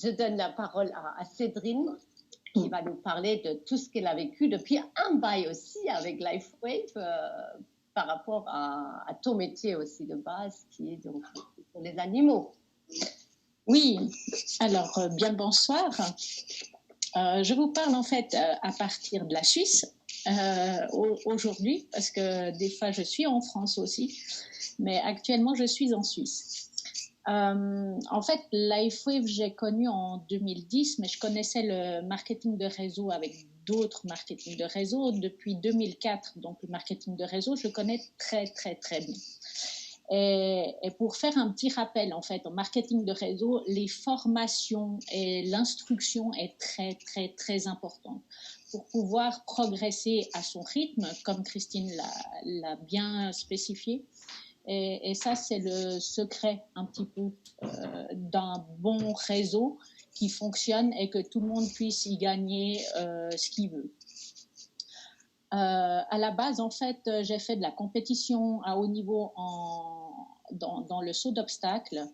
je donne la parole à Cédrine, qui va nous parler de tout ce qu'elle a vécu depuis un bail aussi avec LifeWave par rapport à ton métier aussi de base, qui est donc pour les animaux. Oui, alors bien bonsoir. Je vous parle en fait à partir de la Suisse aujourd'hui, parce que des fois je suis en France aussi, mais actuellement je suis en Suisse. En fait, LifeWave, j'ai connu en 2010, mais je connaissais le marketing de réseau avec d'autres marketing de réseau depuis 2004. Donc, le marketing de réseau, je connais très, très, très bien. Et pour faire un petit rappel, en fait, en marketing de réseau, les formations et l'instruction est très, très, très importante pour pouvoir progresser à son rythme, comme Christine l'a bien spécifié. Et ça, c'est le secret un petit peu d'un bon réseau qui fonctionne et que tout le monde puisse y gagner ce qu'il veut. À la base, en fait, j'ai fait de la compétition à haut niveau dans le saut d'obstacles.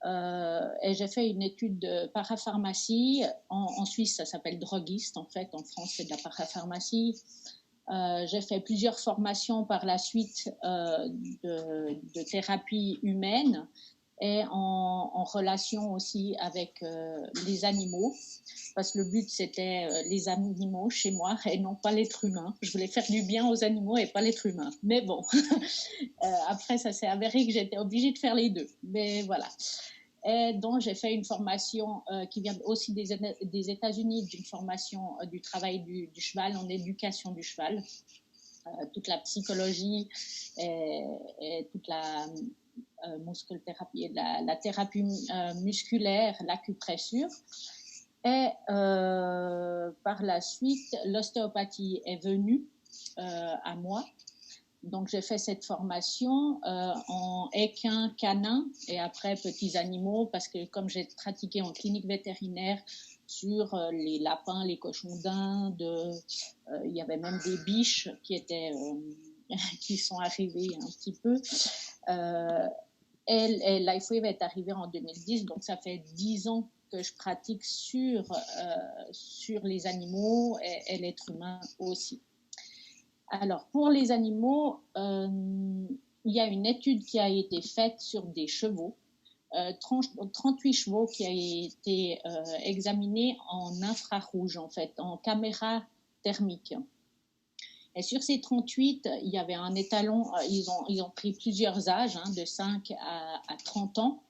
Et j'ai fait une étude de parapharmacie. En Suisse, ça s'appelle droguiste. En fait, en France, c'est de la parapharmacie. J'ai fait plusieurs formations par la suite de thérapie humaine et en relation aussi avec les animaux, parce que le but c'était les animaux chez moi et non pas l'être humain. Je voulais faire du bien aux animaux et pas l'être humain. Mais bon, après ça s'est avéré que j'étais obligée de faire les deux. Mais voilà. Et donc, j'ai fait une formation qui vient aussi des États-Unis, d'une formation du travail du cheval en éducation du cheval. Toute la psychologie et toute la musculothérapie, la thérapie musculaire, l'acupressure. Et par la suite, l'ostéopathie est venue à moi. Donc, j'ai fait cette formation en équin, canin et après petits animaux parce que comme j'ai pratiqué en clinique vétérinaire sur les lapins, les cochons d'Inde, il y avait même des biches qui sont arrivées un petit peu. Et LifeWave est arrivé en 2010, donc ça fait 10 ans que je pratique sur les animaux et l'être humain aussi. Alors, pour les animaux, il y a une étude qui a été faite sur des chevaux, 38 chevaux qui a été examinés en infrarouge, en fait, en caméra thermique. Et sur ces 38, il y avait un étalon, ils ont pris plusieurs âges, hein, de 5 à 30 ans.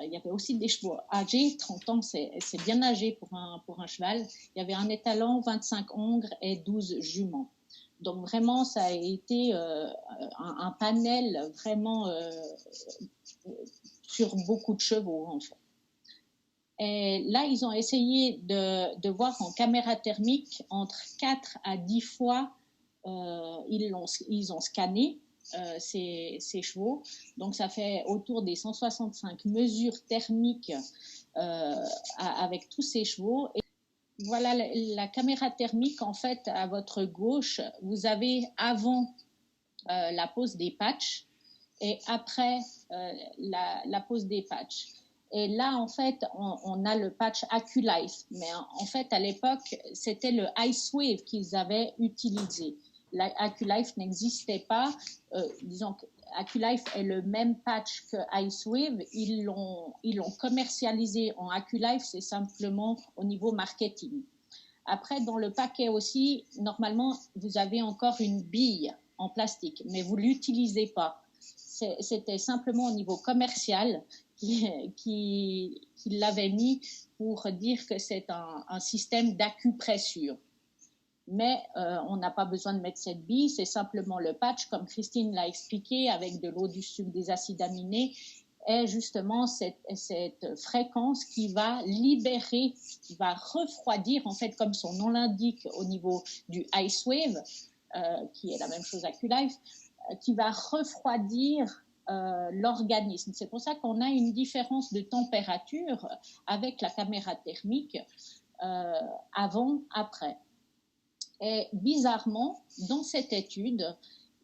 Il y avait aussi des chevaux âgés, 30 ans, c'est bien âgé pour un cheval. Il y avait un étalon, 25 hongres et 12 juments. Donc vraiment, ça a été un panel vraiment sur beaucoup de chevaux, en fait. Et là, ils ont essayé de voir en caméra thermique entre 4 à 10 fois, ils ont scanné ces chevaux. Donc ça fait autour des 165 mesures thermiques avec tous ces chevaux. Et voilà la caméra thermique, en fait, à votre gauche, vous avez avant la pose des patchs et après la pose des patchs. Et là, en fait, on a le patch AcuLife. Mais en fait, à l'époque, c'était le IceWave qu'ils avaient utilisé. AcuLife n'existait pas. Disons que AcuLife est le même patch que IceWave. Ils l'ont commercialisé en AcuLife, c'est simplement au niveau marketing. Après, dans le paquet aussi, normalement, vous avez encore une bille en plastique, mais vous ne l'utilisez pas. C'était simplement au niveau commercial qui l'avait mis pour dire que c'est un système d'acupressure. Mais on n'a pas besoin de mettre cette bille, c'est simplement le patch, comme Christine l'a expliqué, avec de l'eau, du sucre, des acides aminés, et justement cette fréquence qui va libérer, qui va refroidir, en fait, comme son nom l'indique, au niveau du IceWave, qui est la même chose à AcuLife, qui va refroidir l'organisme. C'est pour ça qu'on a une différence de température avec la caméra thermique avant, après. Et bizarrement, dans cette étude,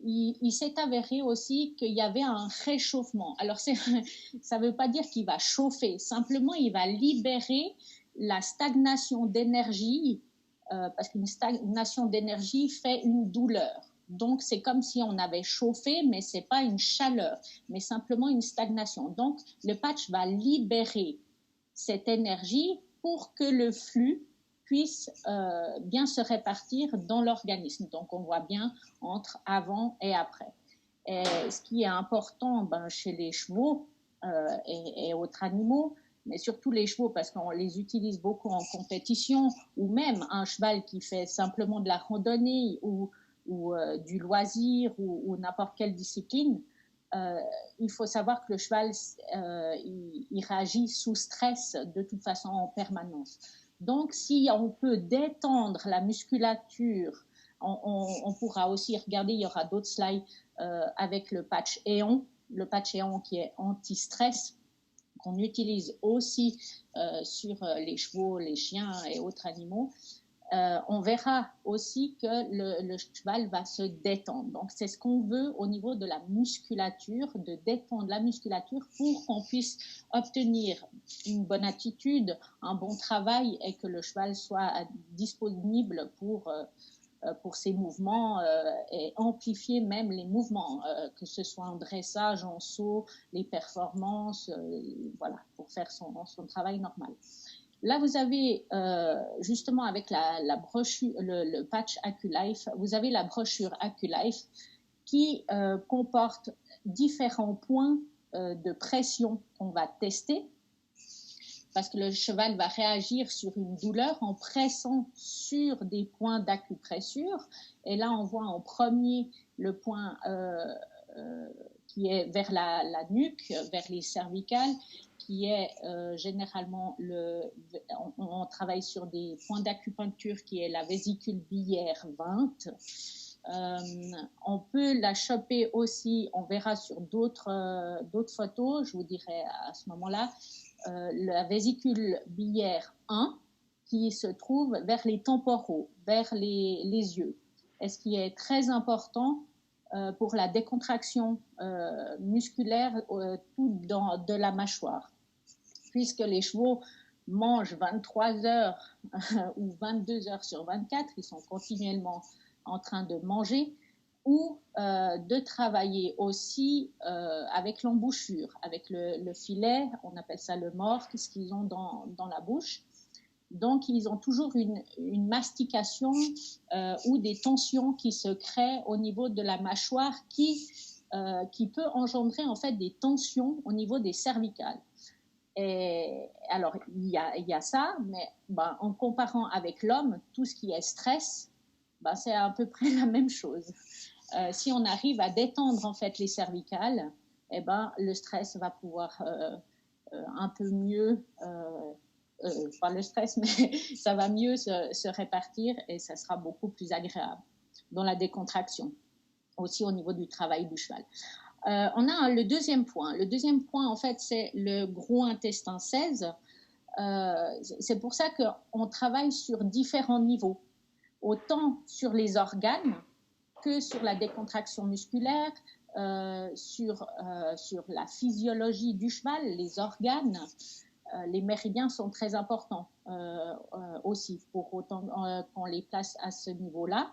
il s'est avéré aussi qu'il y avait un réchauffement. Alors, ça ne veut pas dire qu'il va chauffer, simplement il va libérer la stagnation d'énergie, parce qu'une stagnation d'énergie fait une douleur. Donc, c'est comme si on avait chauffé, mais ce n'est pas une chaleur, mais simplement une stagnation. Donc, le patch va libérer cette énergie pour que le flux puisse bien se répartir dans l'organisme. Donc, on voit bien entre avant et après. Et ce qui est important chez les chevaux et autres animaux, mais surtout les chevaux parce qu'on les utilise beaucoup en compétition, ou même un cheval qui fait simplement de la randonnée ou du loisir ou n'importe quelle discipline, il faut savoir que le cheval, il réagit sous stress de toute façon en permanence. Donc, si on peut détendre la musculature, on pourra aussi regarder, il y aura d'autres slides avec le patch Aeon qui est anti-stress, qu'on utilise aussi sur les chevaux, les chiens et autres animaux. On verra aussi que le cheval va se détendre. Donc, c'est ce qu'on veut au niveau de la musculature, de détendre la musculature pour qu'on puisse obtenir une bonne attitude, un bon travail et que le cheval soit disponible pour ses mouvements et amplifier même les mouvements, que ce soit en dressage, en saut, les performances, voilà, pour faire son travail normal. Là, vous avez justement avec la brochure, le patch AccuLife, vous avez la brochure AccuLife qui comporte différents points de pression qu'on va tester, parce que le cheval va réagir sur une douleur en pressant sur des points d'acupressure. Et là, on voit en premier le point qui est vers la nuque, vers les cervicales, qui est généralement on travaille sur des points d'acupuncture qui est la vésicule biliaire 20. On peut la choper aussi, on verra sur d'autres photos, je vous dirai à ce moment-là, la vésicule biliaire 1 qui se trouve vers les temporaux, vers les yeux. Et ce qui est très important pour la décontraction musculaire de la mâchoire, puisque les chevaux mangent 23 heures ou 22 heures sur 24, ils sont continuellement en train de manger, ou de travailler aussi avec l'embouchure, avec le filet, on appelle ça le morque, ce qu'ils ont dans la bouche. Donc, ils ont toujours une mastication ou des tensions qui se créent au niveau de la mâchoire qui peut engendrer en fait des tensions au niveau des cervicales. Et alors, il y a ça, mais en comparant avec l'homme, tout ce qui est stress, c'est à peu près la même chose. Si on arrive à détendre en fait les cervicales, le stress va pouvoir un peu mieux, pas le stress, mais ça va mieux se répartir et ça sera beaucoup plus agréable dans la décontraction, aussi au niveau du travail du cheval. On a le deuxième point. Le deuxième point, en fait, c'est le gros intestin 16. C'est pour ça qu'on travaille sur différents niveaux, autant sur les organes que sur la décontraction musculaire, sur la physiologie du cheval, les organes. Les méridiens sont très importants aussi, pour autant qu'on les place à ce niveau-là.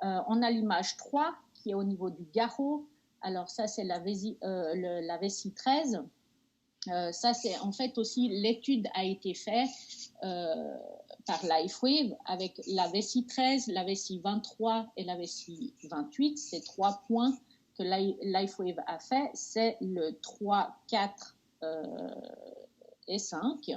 On a l'image 3 qui est au niveau du garrot. Alors ça, c'est la vessie 13. Ça, c'est en fait aussi, l'étude a été faite par LifeWave avec la vessie 13, la vessie 23 et la vessie 28. Ces 3 points que LifeWave a fait, c'est le 3, 4 et 5.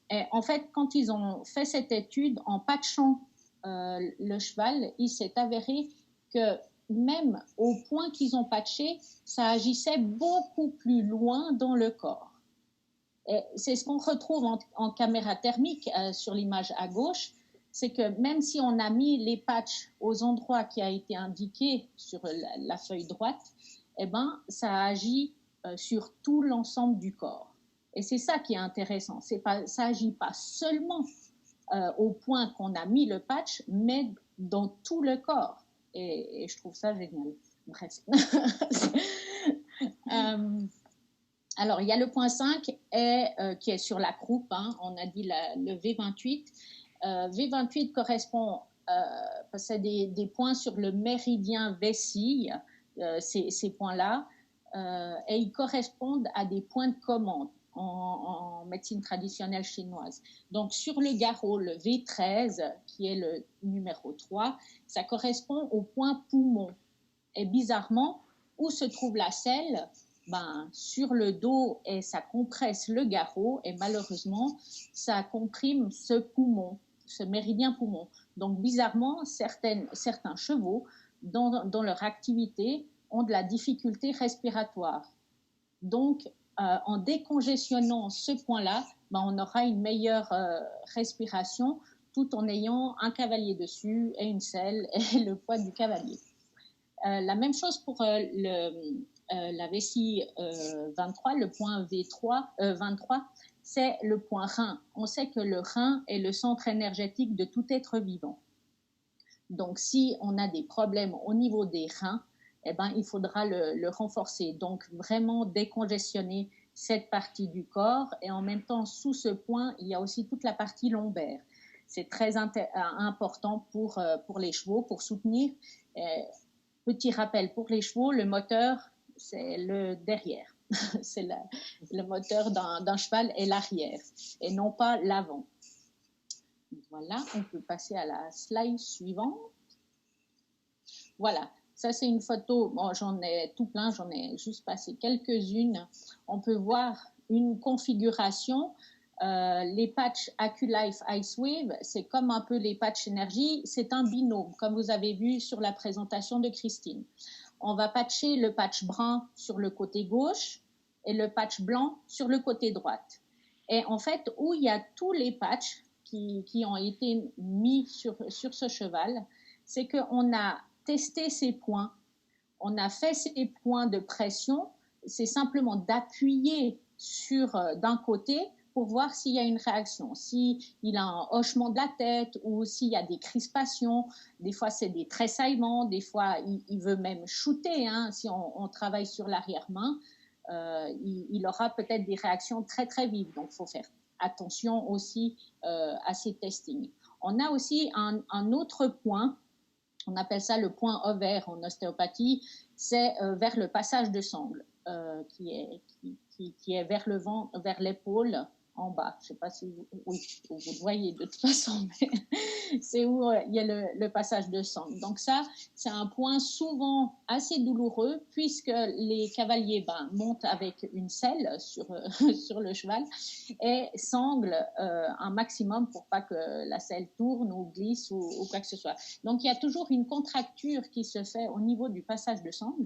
Et en fait, quand ils ont fait cette étude, en patchant le cheval, il s'est avéré que même au point qu'ils ont patché, ça agissait beaucoup plus loin dans le corps. Et c'est ce qu'on retrouve en caméra thermique sur l'image à gauche, c'est que même si on a mis les patchs aux endroits qui a été indiqué sur la feuille droite, ça agit sur tout l'ensemble du corps. Et c'est ça qui est intéressant. Ça agit pas seulement au point qu'on a mis le patch, mais dans tout le corps. et je trouve ça génial. Bref. Alors, il y a le point 5 qui est sur la croupe, hein, on a dit le V28. V28 correspond, c'est des points sur le méridien Vésille, ces points-là, et ils correspondent à des points de commande en médecine traditionnelle chinoise. Donc, sur le garrot, le V13, qui est le numéro 3, ça correspond au point poumon. Et bizarrement, où se trouve la selle? Sur le dos, et ça compresse le garrot, et malheureusement, ça comprime ce poumon, ce méridien poumon. Donc, bizarrement, certains chevaux, dans leur activité, ont de la difficulté respiratoire. Donc, en décongestionnant ce point-là, on aura une meilleure respiration, tout en ayant un cavalier dessus, et une selle, et le poids du cavalier. La même chose pour la vessie 23, le point V3, 23, c'est le point rein. On sait que le rein est le centre énergétique de tout être vivant. Donc, si on a des problèmes au niveau des reins, il faudra le renforcer. Donc, vraiment décongestionner cette partie du corps. Et en même temps, sous ce point, il y a aussi toute la partie lombaire. C'est très important pour les chevaux, pour soutenir. Petit rappel pour les chevaux, le moteur, c'est le derrière. C'est le moteur d'un cheval est l'arrière et non pas l'avant. Voilà, on peut passer à la slide suivante. Voilà, ça c'est une photo, bon, j'en ai tout plein, j'en ai juste passé quelques-unes. On peut voir une configuration. Les patchs AccuLife IceWave, c'est comme un peu les patchs énergie, c'est un binôme, comme vous avez vu sur la présentation de Christine. On va patcher le patch brun sur le côté gauche et le patch blanc sur le côté droite. Et en fait, où il y a tous les patchs qui ont été mis sur ce cheval, c'est qu'on a testé ces points, on a fait ces points de pression, c'est simplement d'appuyer d'un côté pour voir s'il y a une réaction, s'il a un hochement de la tête ou s'il y a des crispations. Des fois, c'est des tressaillements, des fois, il veut même shooter. Hein. Si on travaille sur l'arrière-main, il aura peut-être des réactions très, très vives. Donc, il faut faire attention aussi à ces testings. On a aussi un autre point, on appelle ça le point ovaire en ostéopathie, c'est vers le passage de sangle, qui est vers le ventre, vers l'épaule, en bas. Je ne sais pas si vous voyez de toute façon, mais c'est où il y a le passage de sangle. Donc ça, c'est un point souvent assez douloureux puisque les cavaliers montent avec une selle sur le cheval et sanglent un maximum pour pas que la selle tourne ou glisse ou quoi que ce soit. Donc il y a toujours une contracture qui se fait au niveau du passage de sangle.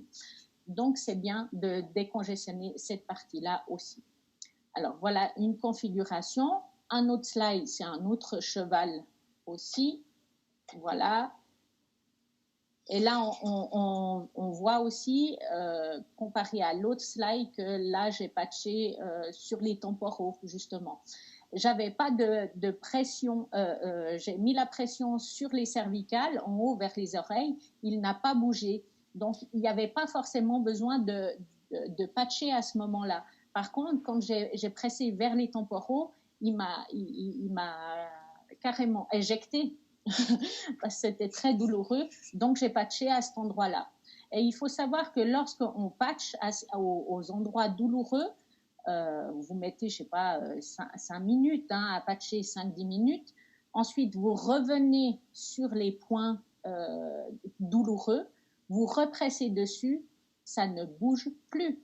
Donc c'est bien de décongestionner cette partie-là aussi. Alors, voilà une configuration. Un autre slide, c'est un autre cheval aussi. Voilà. Et là, on voit aussi, comparé à l'autre slide, que là, j'ai patché sur les temporaux, justement. J'avais pas de pression. J'ai mis la pression sur les cervicales, en haut vers les oreilles. Il n'a pas bougé. Donc, il n'y avait pas forcément besoin de patcher à ce moment-là. Par contre, quand j'ai pressé vers les temporaux, il m'a carrément éjecté parce que c'était très douloureux. Donc, j'ai patché à cet endroit-là. Et il faut savoir que lorsqu'on patche aux endroits douloureux, vous mettez, je ne sais pas, 5 minutes à patcher, 5-10 minutes. Ensuite, vous revenez sur les points douloureux, vous repressez dessus, ça ne bouge plus.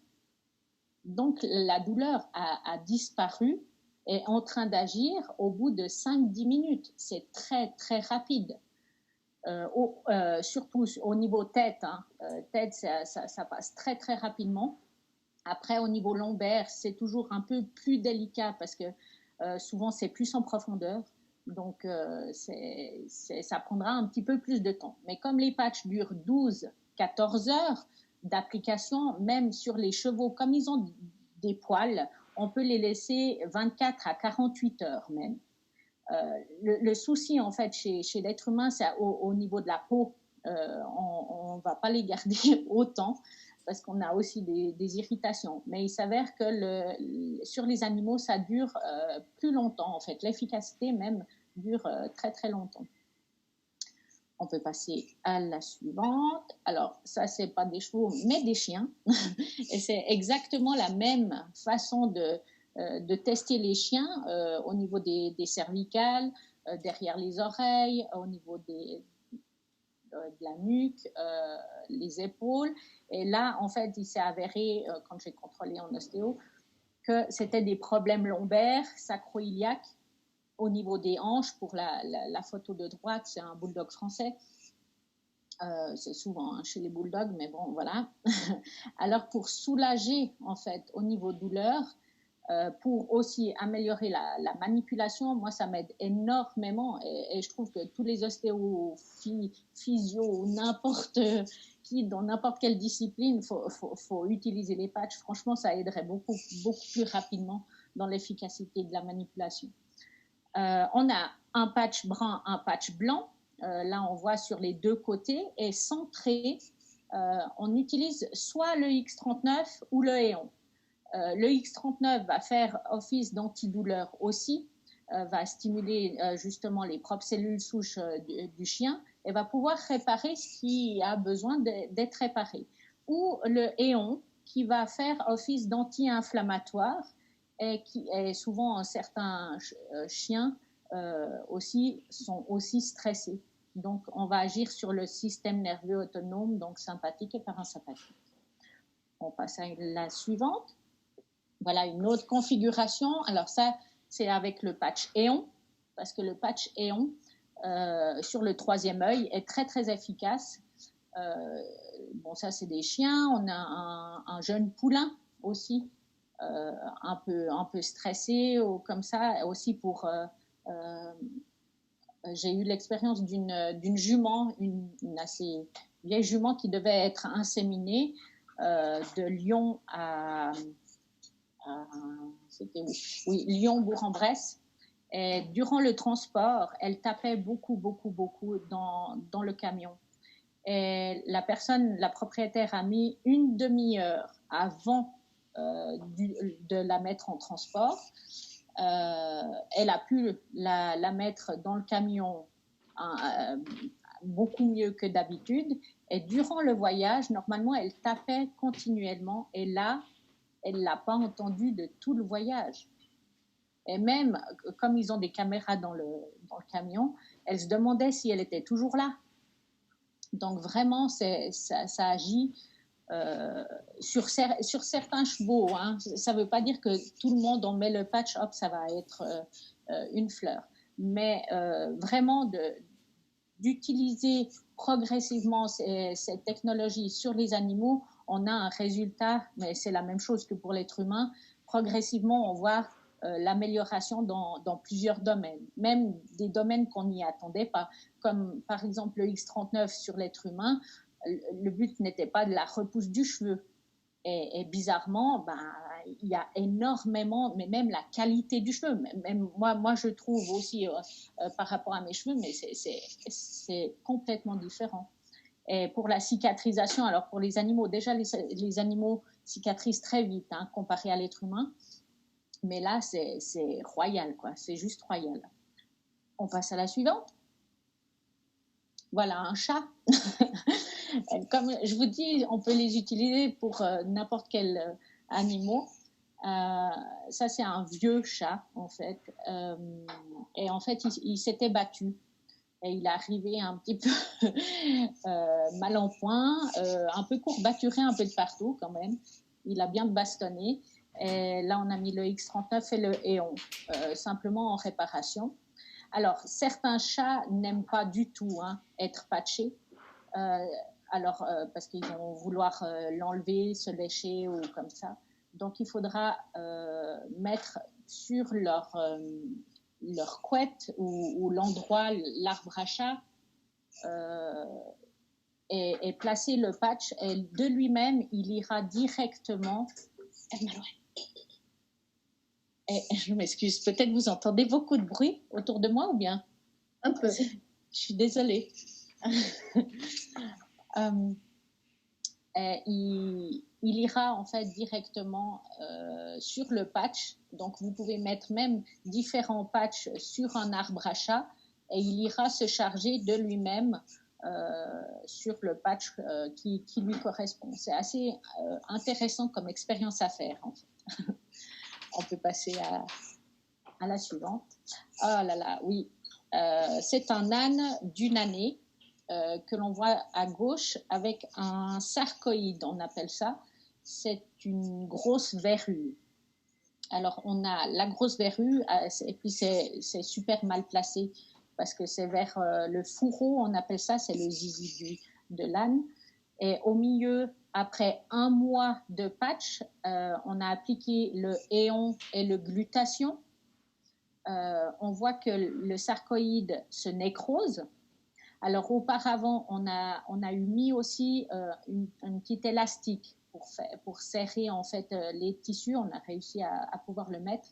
Donc, la douleur a disparu et est en train d'agir au bout de 5-10 minutes. C'est très, très rapide. Surtout au niveau tête. Tête, ça passe très, très rapidement. Après, au niveau lombaire, c'est toujours un peu plus délicat parce que souvent, c'est plus en profondeur. Donc, ça prendra un petit peu plus de temps. Mais comme les patchs durent 12-14 heures, d'application, même sur les chevaux, comme ils ont des poils, on peut les laisser 24 à 48 heures même. Le souci, en fait, chez l'être humain, c'est au niveau de la peau. on ne va pas les garder autant parce qu'on a aussi des irritations. Mais il s'avère que sur les animaux, ça dure plus longtemps, en fait. L'efficacité même dure très, très longtemps. On peut passer à la suivante. Alors, ça, ce n'est pas des chevaux, mais des chiens. Et c'est exactement la même façon de tester les chiens au niveau des cervicales, derrière les oreilles, au niveau de la nuque, les épaules. Et là, en fait, il s'est avéré, quand j'ai contrôlé en ostéo, que c'était des problèmes lombaires, sacro-iliaques, au niveau des hanches. Pour la photo de droite, c'est un bulldog français. C'est souvent chez les bulldogs, mais bon, voilà. Alors, pour soulager, en fait, au niveau douleur, pour aussi améliorer la manipulation, moi, ça m'aide énormément. Et je trouve que tous les ostéos, physio, n'importe qui, dans n'importe quelle discipline, faut utiliser les patchs. Franchement, ça aiderait beaucoup, beaucoup plus rapidement dans l'efficacité de la manipulation. On a un patch brun, un patch blanc. Là, on voit sur les deux côtés. Et centré, on utilise soit le X39 ou le Éon. Le X39 va faire office d'antidouleur aussi, va stimuler justement les propres cellules souches du chien et va pouvoir réparer ce qui a besoin d'être réparé. Ou le Éon qui va faire office d'anti-inflammatoire et souvent certains chiens aussi sont aussi stressés. Donc, on va agir sur le système nerveux autonome, donc sympathique et parasympathique. On passe à la suivante. Voilà une autre configuration. Alors ça, c'est avec le patch Éon, parce que le patch Éon, sur le troisième œil, est très, très efficace. Bon, ça, c'est des chiens. On a un jeune poulain aussi, un peu stressé, ou comme ça, aussi pour... j'ai eu l'expérience d'une jument, une assez vieille jument qui devait être inséminée de Lyon à c'était où? Oui, Lyon-Bourg-en-Bresse. Et durant le transport, elle tapait beaucoup, beaucoup, beaucoup dans le camion. Et la propriétaire a mis une demi-heure avant de la mettre en transport. Elle a pu la mettre dans le camion beaucoup mieux que d'habitude. Et durant le voyage, normalement, elle tapait continuellement. Et là, elle ne l'a pas entendu de tout le voyage. Et même, comme ils ont des caméras dans le camion, elle se demandait si elle était toujours là. Donc vraiment, ça agit sur certains chevaux. Hein. Ça ne veut pas dire que tout le monde, on met le patch, hop, ça va être une fleur. Mais vraiment, d'utiliser progressivement cette technologie sur les animaux, on a un résultat, mais c'est la même chose que pour l'être humain. Progressivement, on voit l'amélioration dans plusieurs domaines, même des domaines qu'on n'y attendait pas, comme par exemple le X39 sur l'être humain. Le but n'était pas de la repousse du cheveu. Et bizarrement, il y a énormément, mais même la qualité du cheveu. Même moi, je trouve aussi par rapport à mes cheveux, mais c'est complètement différent. Et pour la cicatrisation, alors pour les animaux, déjà les animaux cicatrisent très vite hein, comparé à l'être humain. Mais là, c'est royal, quoi. C'est juste royal. On passe à la suivante. Voilà, un chat. Comme je vous dis, on peut les utiliser pour n'importe quel animal. Ça, c'est un vieux chat, en fait. Et en fait, il s'était battu. Et il est arrivé un petit peu mal en point, un peu courbaturé un peu de partout quand même. Il a bien bastonné. Et là, on a mis le X39 et le Éon, simplement en réparation. Alors, certains chats n'aiment pas du tout être patchés. Parce qu'ils vont vouloir l'enlever, se lécher ou comme ça. Donc, il faudra mettre sur leur couette ou l'endroit, l'arbre à chat, et placer le patch. Et de lui-même, il ira directement... Et je m'excuse, peut-être vous entendez beaucoup de bruit autour de moi ou bien? Un peu. Je suis désolée. il ira en fait directement sur le patch. Donc vous pouvez mettre même différents patchs sur un arbre à chat et il ira se charger de lui-même sur le patch qui lui correspond. C'est assez intéressant comme expérience à faire en fait. On peut passer à la suivante. Oh là là, oui. C'est un âne d'une année que l'on voit à gauche avec un sarcoïde, on appelle ça. C'est une grosse verrue. Alors, on a la grosse verrue, et puis c'est super mal placé parce que c'est vers le fourreau, on appelle ça, c'est le zizi de l'âne. Et au milieu, après 1 mois de patch, on a appliqué le éon et le glutathion. On voit que le sarcoïde se nécrose. Alors auparavant, on a mis aussi un petit élastique pour serrer en fait les tissus. On a réussi à pouvoir le mettre.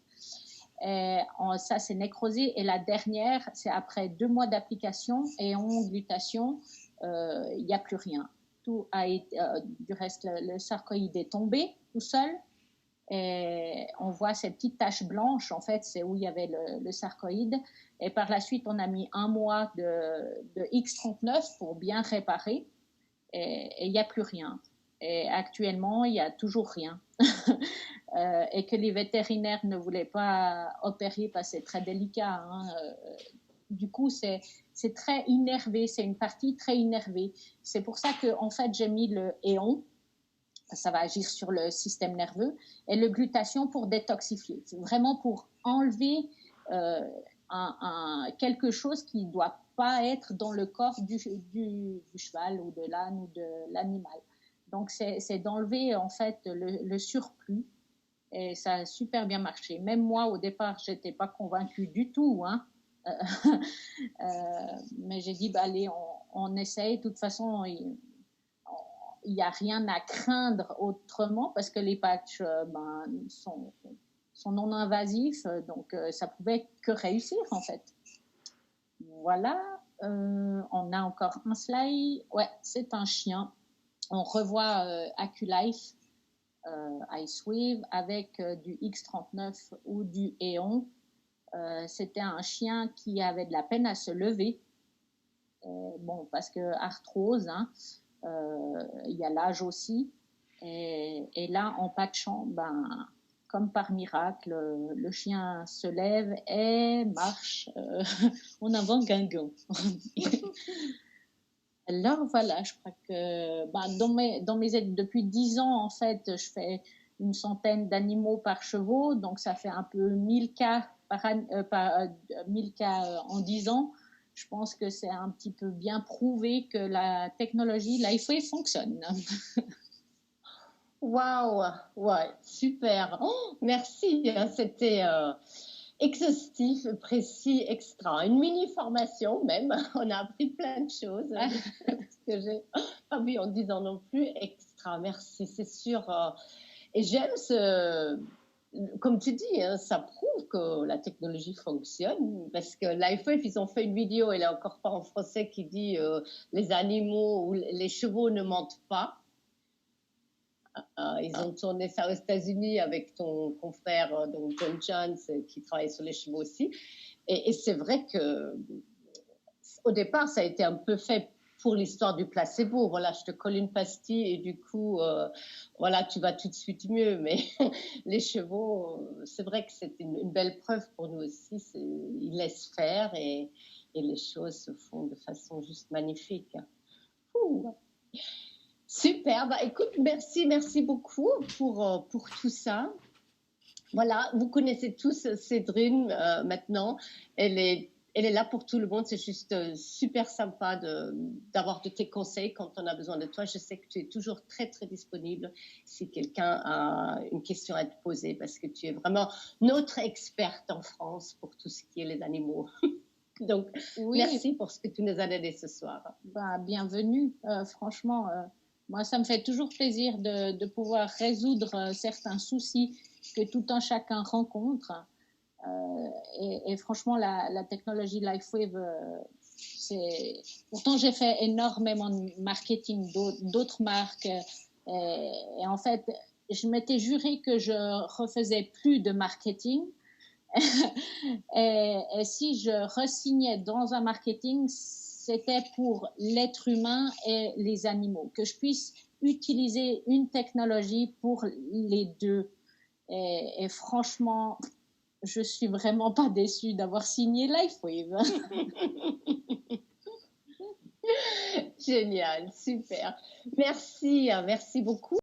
Et ça s'est nécrosé. Et la dernière, c'est après 2 mois d'application et en glutathion, il n'y a plus rien. Tout a été, du reste, le sarcoïde est tombé tout seul. Et on voit ces petites taches blanches, en fait, c'est où il y avait le sarcoïde. Et par la suite, on a mis 1 mois de X39 pour bien réparer. Et il n'y a plus rien. Et actuellement, il n'y a toujours rien. Et que les vétérinaires ne voulaient pas opérer parce que c'est très délicat. Hein. Du coup, c'est très innervé. C'est une partie très innervée. C'est pour ça que, en fait, j'ai mis le éon. Ça va agir sur le système nerveux, et le glutathion pour détoxifier. C'est vraiment pour enlever quelque chose qui ne doit pas être dans le corps du cheval ou de l'âne ou de l'animal. Donc, c'est d'enlever en fait le surplus, et ça a super bien marché. Même moi, au départ, je n'étais pas convaincue du tout, hein. Mais j'ai dit, bah, allez, on essaye. De toute façon, il n'y a rien à craindre autrement parce que les patchs sont non invasifs, donc ça pouvait que réussir en fait. Voilà, on a encore un slide. Ouais, c'est un chien. On revoit AccuLife Icewave avec du X39 ou du Éon. C'était un chien qui avait de la peine à se lever. Bon, parce que arthrose, hein. Il y a l'âge aussi. Et là, en patchant, comme par miracle, le chien se lève et marche en avant Guingamp. Alors voilà, je crois que dans mes aides, depuis 10 ans, en fait, je fais une centaine d'animaux par chevaux, donc ça fait un peu 1000 cas, 1000 cas en 10 ans. Je pense que c'est un petit peu bien prouvé que la technologie LifeWave fonctionne. Waouh, ouais, super. Oh, merci, hein, c'était exhaustif, précis, extra. Une mini-formation même. On a appris plein de choses que j'ai pas vu en 10 ans non plus. Extra, merci, c'est sûr. Et j'aime comme tu dis, hein, ça prouve que la technologie fonctionne parce que LifeWave, ils ont fait une vidéo, elle est encore pas en français, qui dit les animaux ou les chevaux ne mentent pas. Ils ont tourné ça aux États-Unis avec ton confrère, donc John Jones, qui travaille sur les chevaux aussi. Et c'est vrai que au départ, ça a été un peu fait pour l'histoire du placebo. Voilà, je te colle une pastille et du coup, voilà, tu vas tout de suite mieux. Mais les chevaux, c'est vrai que c'est une belle preuve pour nous aussi. Ils laissent faire et les choses se font de façon juste magnifique. Ouh. Super, écoute, merci beaucoup pour tout ça. Voilà, vous connaissez tous Cédrine maintenant. Elle est là pour tout le monde. C'est juste super sympa d'avoir de tes conseils quand on a besoin de toi. Je sais que tu es toujours très, très disponible si quelqu'un a une question à te poser parce que tu es vraiment notre experte en France pour tout ce qui est les animaux. Donc, oui. Merci pour ce que tu nous as donné ce soir. Bienvenue, franchement. Moi, ça me fait toujours plaisir de pouvoir résoudre certains soucis que tout un chacun rencontre. Et franchement, la technologie LifeWave, Pourtant, j'ai fait énormément de marketing d'autres marques. Et en fait, je m'étais juré que je refaisais plus de marketing. Et si je re-signais dans un marketing, c'était pour l'être humain et les animaux, que je puisse utiliser une technologie pour les deux. Et franchement, je suis vraiment pas déçue d'avoir signé LifeWave. Génial, super. Merci, merci beaucoup.